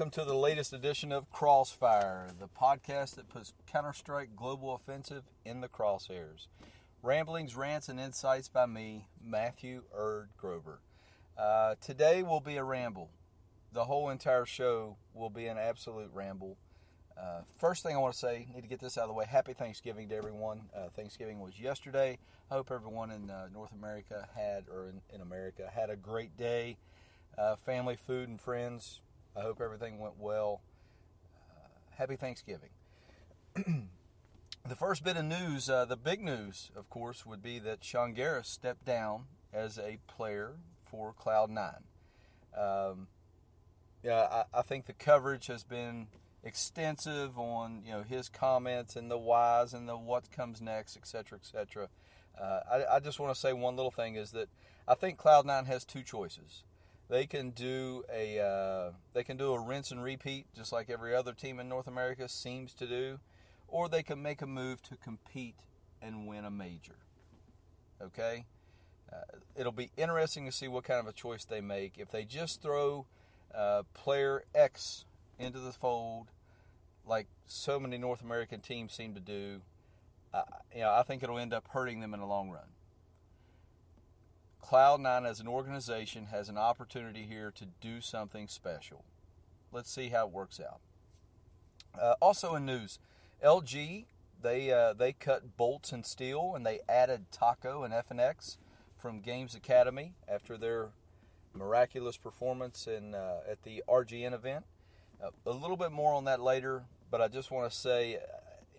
welcome to the latest edition of Crossfire, the podcast that puts Counter-Strike Global Offensive in the crosshairs. Ramblings, rants, and insights by me, Matthew Erd Grover. Today will be a ramble. The whole entire show will be an absolute ramble. First thing I want to say, need to get this out of the way. Happy Thanksgiving to everyone. Thanksgiving was yesterday. I hope everyone in North America in America had a great day. Family, food, and friends. I hope everything went well. Happy Thanksgiving. The first bit of news, the big news, of course, would be that Sean Garris stepped down as a player for Cloud9. I think the coverage has been extensive on his comments and the whys and the what comes next, etc., etc. I just want to say one little thing is that I think Cloud9 has two choices. They can do a rinse and repeat, just like every other team in North America seems to do, or they can make a move to compete and win a major. Okay, it'll be interesting to see what kind of a choice they make. If they just throw player X into the fold, like so many North American teams seem to do, I think it'll end up hurting them in the long run. Cloud9 as an organization has an opportunity here to do something special. Let's see how it works out. Also in news, LG, they cut bolts and steel, and they added Taco and FNX from Games Academy after their miraculous performance at the RGN event. A little bit more on that later, but I just want to say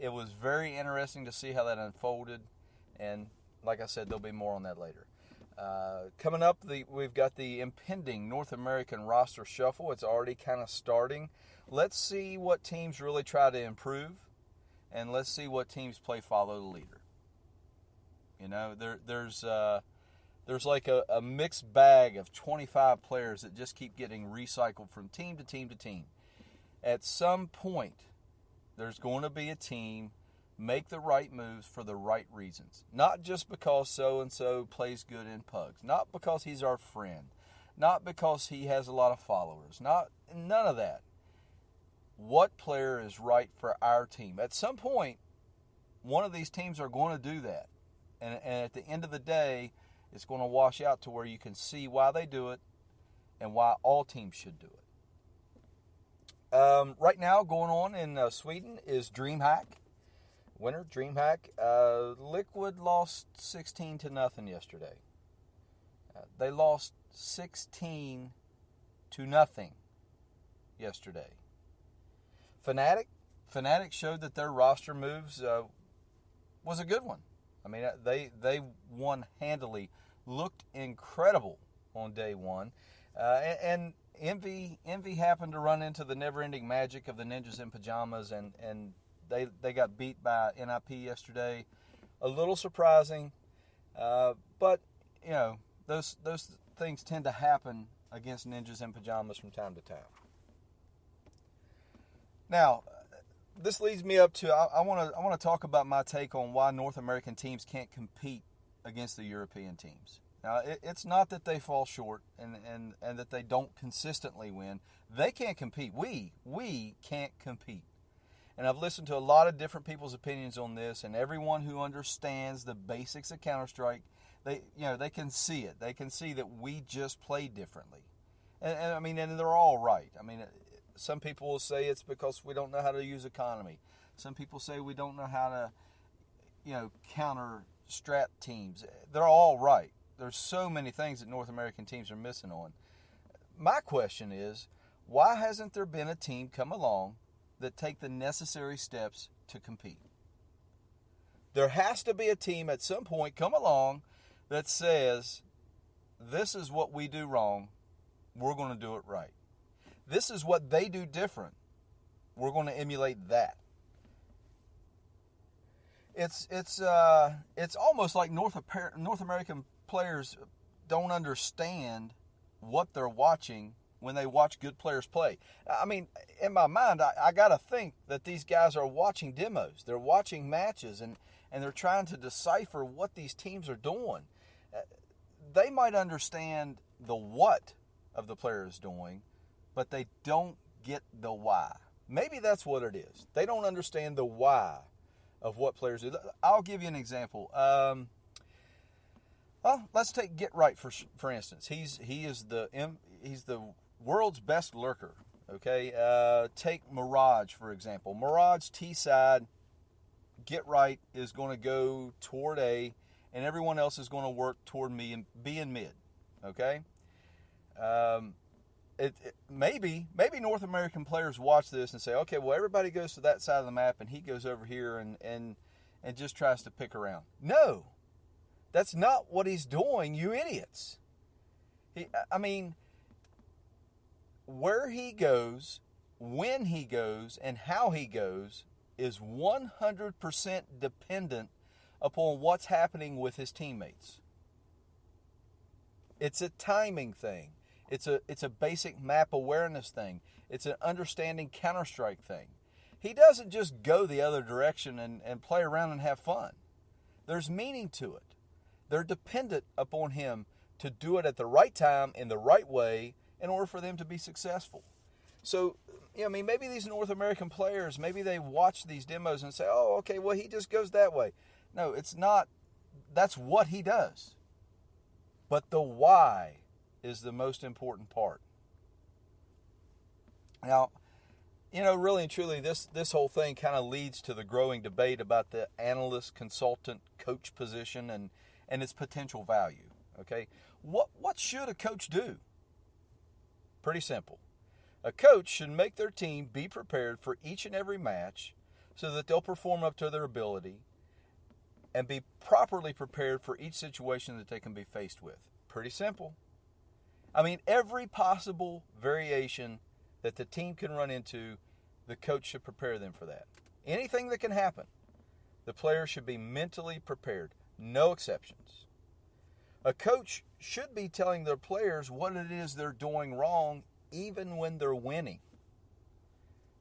it was very interesting to see how that unfolded, and like I said, there'll be more on that later. Coming up, we've got the impending North American roster shuffle. It's already kind of starting. Let's see what teams really try to improve, and let's see what teams play follow the leader. There's like a mixed bag of 25 players that just keep getting recycled from team to team to team. At some point, there's going to be a team make the right moves for the right reasons. Not just because so-and-so plays good in pugs. Not because he's our friend. Not because he has a lot of followers. None of that. What player is right for our team? At some point, one of these teams are going to do that. And at the end of the day, it's going to wash out to where you can see why they do it and why all teams should do it. Right now, going on in Sweden is DreamHack. Winner, DreamHack. Liquid lost 16-0 yesterday. They lost 16-0 yesterday. Fnatic showed that their roster moves was a good one. I mean, they won handily, looked incredible on day one, and Envy happened to run into the never-ending magic of the Ninjas in Pajamas, and they got beat by NIP yesterday. A little surprising, but those things tend to happen against Ninjas in Pajamas from time to time. Now, this leads me up to I want to talk about my take on why North American teams can't compete against the European teams. Now, it's not that they fall short and that they don't consistently win. They can't compete. We can't compete. And I've listened to a lot of different people's opinions on this, and everyone who understands the basics of Counter-Strike, they can see it. They can see that we just play differently. And they're all right. I mean, some people will say it's because we don't know how to use economy. Some people say we don't know how to, counter strat teams. They're all right. There's so many things that North American teams are missing on. My question is, why hasn't there been a team come along that take the necessary steps to compete? There has to be a team at some point come along that says, this is what we do wrong, we're going to do it right. This is what they do different, we're going to emulate that. It's almost like North American players don't understand what they're watching when they watch good players play. I mean, in my mind, I got to think that these guys are watching demos. They're watching matches, and they're trying to decipher what these teams are doing. They might understand the what of the player is doing, but they don't get the why. Maybe that's what it is. They don't understand the why of what players do. I'll give you an example. Well, let's take Get Right for instance. He's the world's best lurker. Okay, take Mirage for example. Mirage T side, Get Right is going to go toward A, and everyone else is going to work toward me and B in mid. Okay. Maybe North American players watch this and say, okay, well, everybody goes to that side of the map and he goes over here and just tries to pick around. No, that's not what he's doing, you idiots. Where he goes, when he goes, and how he goes is 100% dependent upon what's happening with his teammates. It's a timing thing. It's a basic map awareness thing. It's an understanding Counter-Strike thing. He doesn't just go the other direction and play around and have fun. There's meaning to it. They're dependent upon him to do it at the right time in the right way in order for them to be successful. So, maybe these North American players, maybe they watch these demos and say, oh, okay, well, he just goes that way. No, it's not. That's what he does. But the why is the most important part. Now, really and truly, this whole thing kind of leads to the growing debate about the analyst, consultant, coach position and its potential value. Okay, what should a coach do? Pretty simple. A coach should make their team be prepared for each and every match so that they'll perform up to their ability and be properly prepared for each situation that they can be faced with. Pretty simple. Every possible variation that the team can run into, the coach should prepare them for that. Anything that can happen, the players should be mentally prepared. No exceptions. A coach should be telling their players what it is they're doing wrong, even when they're winning.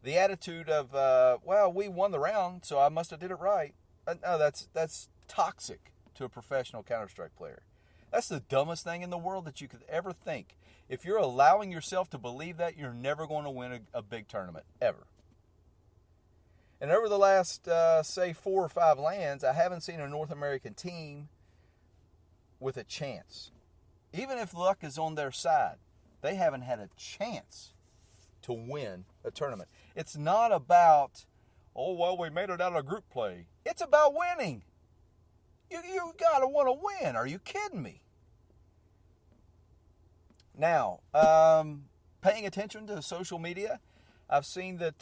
The attitude of, we won the round, so I must have did it right. No, that's toxic to a professional Counter-Strike player. That's the dumbest thing in the world that you could ever think. If you're allowing yourself to believe that, you're never going to win a big tournament, ever. And over the last, 4 or 5 lands, I haven't seen a North American team with a chance. Even if luck is on their side, they haven't had a chance to win a tournament. It's not about, we made it out of group play. It's about winning. You got to want to win. Are you kidding me? Now, paying attention to social media, I've seen that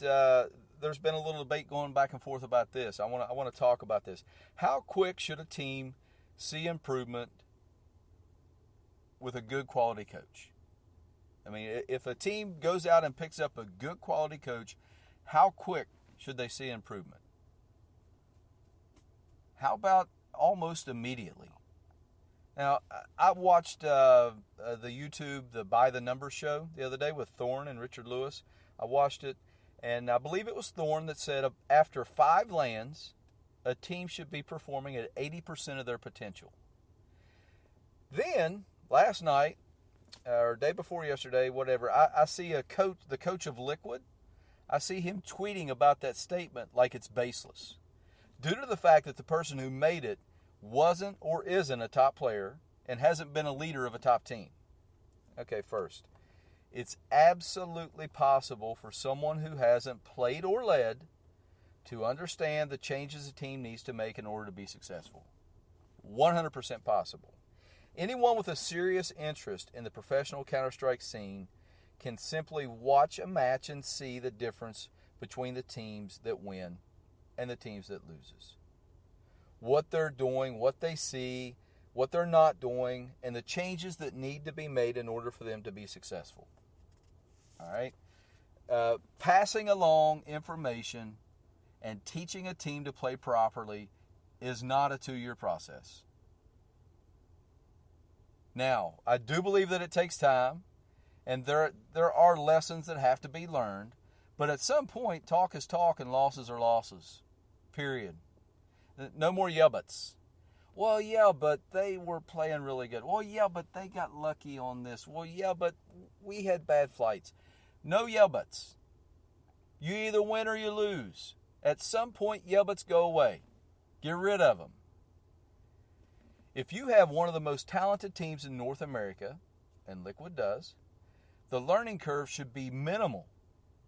there's been a little debate going back and forth about this. I want to talk about this. How quick should a team see improvement with a good quality coach? If a team goes out and picks up a good quality coach, how quick should they see improvement? How about almost immediately? Now, I watched the YouTube, the By the Numbers show the other day with Thorne and Richard Lewis. I watched it, and I believe it was Thorne that said after 5 lands, a team should be performing at 80% of their potential. Then, last night, or day before yesterday, whatever, I see the coach of Liquid. I see him tweeting about that statement like it's baseless, due to the fact that the person who made it wasn't or isn't a top player and hasn't been a leader of a top team. Okay, first, it's absolutely possible for someone who hasn't played or led to understand the changes a team needs to make in order to be successful. 100% possible. Anyone with a serious interest in the professional Counter-Strike scene can simply watch a match and see the difference between the teams that win and the teams that loses. What they're doing, what they see, what they're not doing, and the changes that need to be made in order for them to be successful. All right? Passing along information and teaching a team to play properly is not a 2-year process. Now, I do believe that it takes time, and there are lessons that have to be learned, but at some point, talk is talk and losses are losses. Period. No more yeah buts. Well, yeah, but they were playing really good. Well, yeah, but they got lucky on this. Well, yeah, but we had bad flights. No yeah buts. You either win or you lose. At some point, Yebbets go away. Get rid of them. If you have one of the most talented teams in North America, and Liquid does, the learning curve should be minimal,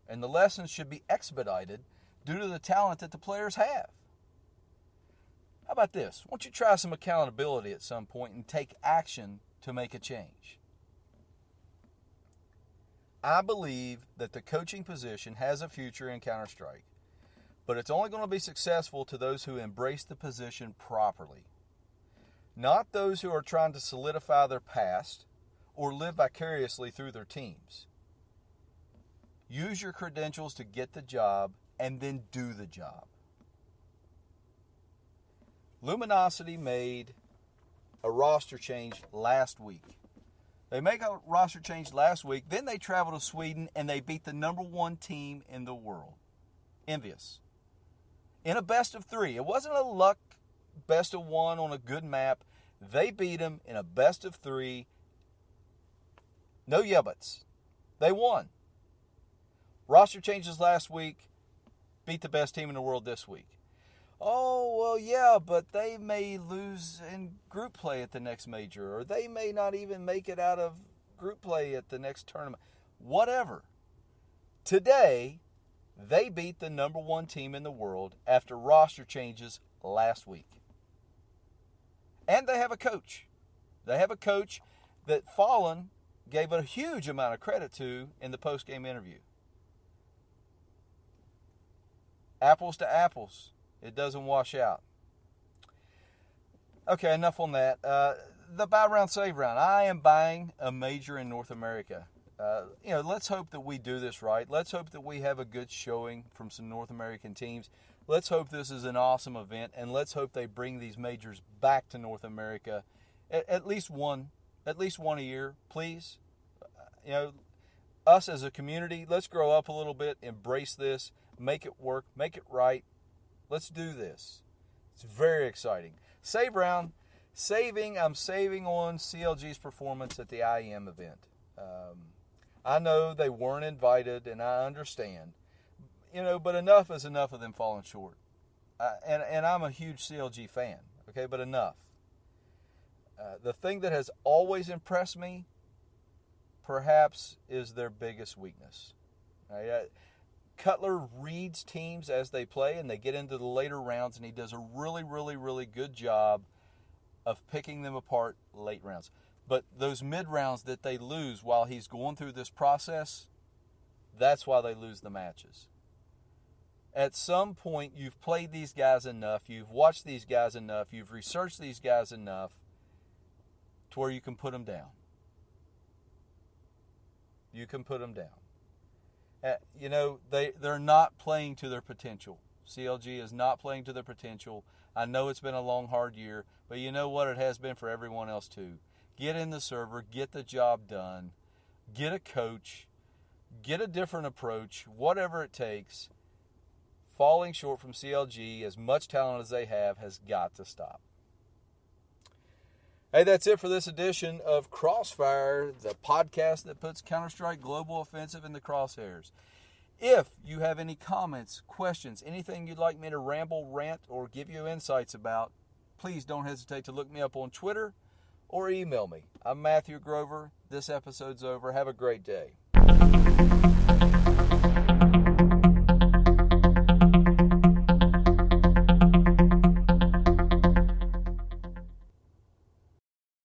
and the lessons should be expedited due to the talent that the players have. How about this? Why don't you try some accountability at some point and take action to make a change? I believe that the coaching position has a future in Counter-Strike, but it's only going to be successful to those who embrace the position properly. Not those who are trying to solidify their past or live vicariously through their teams. Use your credentials to get the job and then do the job. Luminosity made a roster change last week. They make a roster change last week, then they travel to Sweden and they beat the number 1 team in the world. Envious. In a best of 3. It wasn't a luck best of 1 on a good map. They beat them in a best of 3. No Yebbets. They won. Roster changes last week. Beat the best team in the world this week. Oh, well, yeah, but they may lose in group play at the next major, or they may not even make it out of group play at the next tournament. Whatever. Today, they beat the number 1 team in the world after roster changes last week. And they have a coach. They have a coach that Fallen gave a huge amount of credit to in the post-game interview. Apples to apples. It doesn't wash out. Okay, enough on that. The buy round, save round. I am buying a major in North America. Let's hope that we do this right. Let's hope that we have a good showing from some North American teams. Let's hope this is an awesome event, and let's hope they bring these majors back to North America. At least one a year, please. Us as a community, let's grow up a little bit, embrace this, make it work, make it right. Let's do this. It's very exciting. Save round. I'm saving on CLG's performance at the IEM event. I know they weren't invited, and I understand. But enough is enough of them falling short. And I'm a huge CLG fan, okay, but enough. The thing that has always impressed me, perhaps, is their biggest weakness. Cutler reads teams as they play, and they get into the later rounds, and he does a really, really, really good job of picking them apart late rounds. But those mid rounds that they lose while he's going through this process, that's why they lose the matches. At some point, you've played these guys enough, you've watched these guys enough, you've researched these guys enough to where you can put them down. You can put them down. They're not playing to their potential. CLG is not playing to their potential. I know it's been a long, hard year, but you know what? It has been for everyone else too. Get in the server, get the job done, get a coach, get a different approach, whatever it takes. Falling short from CLG, as much talent as they have, has got to stop. Hey, that's it for this edition of Crossfire, the podcast that puts Counter-Strike Global Offensive in the crosshairs. If you have any comments, questions, anything you'd like me to ramble, rant, or give you insights about, please don't hesitate to look me up on Twitter or email me. I'm Matthew Grover. This episode's over. Have a great day.